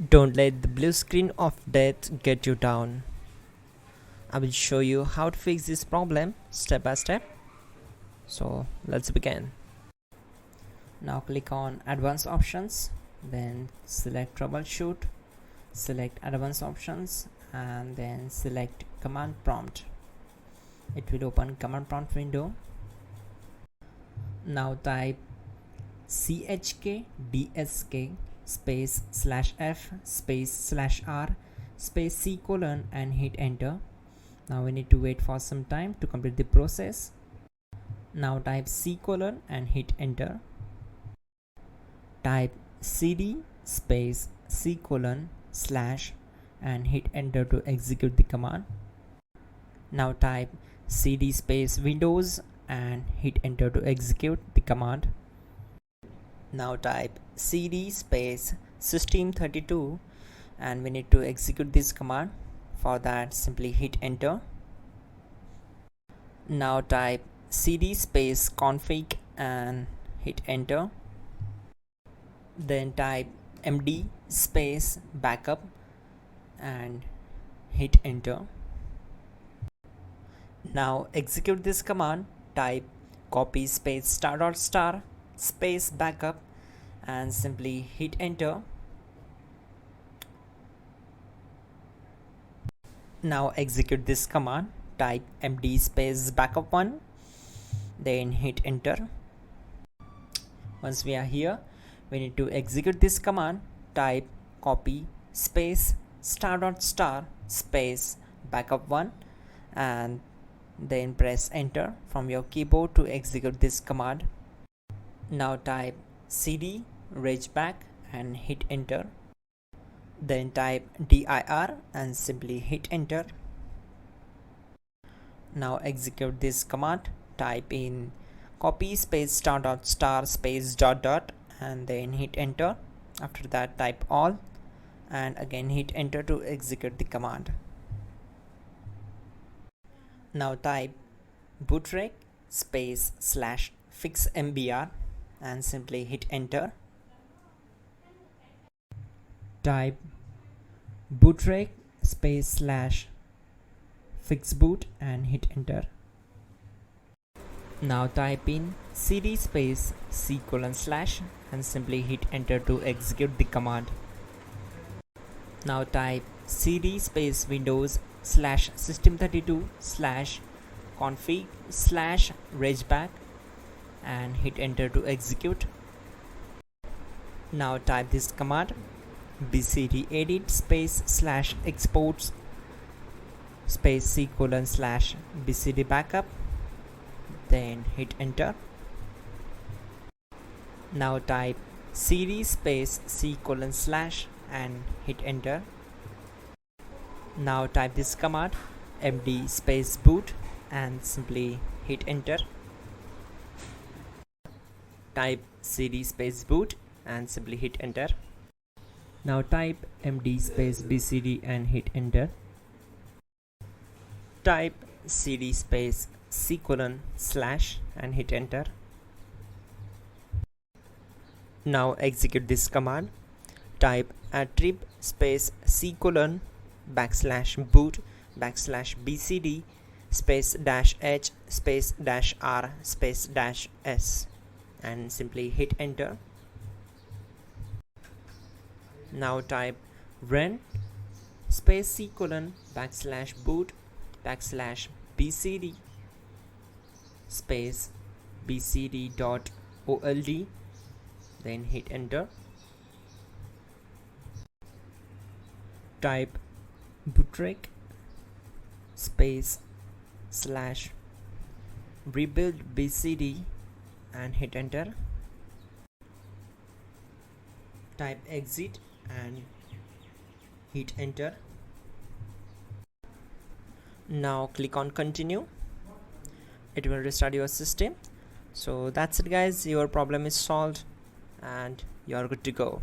Don't let the blue screen of death get you down. I will show you how to fix this problem step by step. So let's begin. Now click on advanced options, then select troubleshoot, select advanced options and then select command prompt. It will open command prompt window. Now type chkdsk space /f space /r space c colon and hit enter. Now we need to wait for some time to complete the process. Now type c colon and hit enter. Type cd space c colon / and hit enter to execute the command. Now type cd space windows and hit enter to execute the command. Now type cd space system32 and we need to execute this command. For that, simply hit enter. Now type cd space config and hit enter. Then type md space backup and hit enter. Now execute this command. Type copy space *** space backup and simply hit enter. Now execute this command. Type md space backup1 then hit enter. Once we are here, we need to execute this command. Type copy space ** space backup1 and then press enter from your keyboard to execute this command. Now type cd regback and hit enter. Then type dir and simply hit enter. Now execute this command. Type in copy space ** space ... and then hit enter. After that, type all and again hit enter to execute the command. Now type bootrec space /fixmbr and simply hit enter. Type bootrec space /fixboot and hit enter. Now type in cd space c colon / and simply hit enter to execute the command. Now type cd space windows /system32 /config /regback and hit enter to execute. Now type this command bcd edit space /exports space c colon / bcd backup then hit enter. Now type cd space c colon / and hit enter. Now type this command md space boot and simply hit enter. Type cd space boot and simply hit enter. Now type md space bcd and hit enter. Type cd space c colon / and hit enter. Now execute this command. Type attrib space c colon /boot /bcd space -h space -r space -s and simply hit enter. Now type run space c colon /boot /bcd space bcd.old then hit enter. Type bootrec space /rebuild bcd and hit enter. Type exit and hit enter. Now click on continue. It will restart your system. So that's it guys, your problem is solved and you are good to go.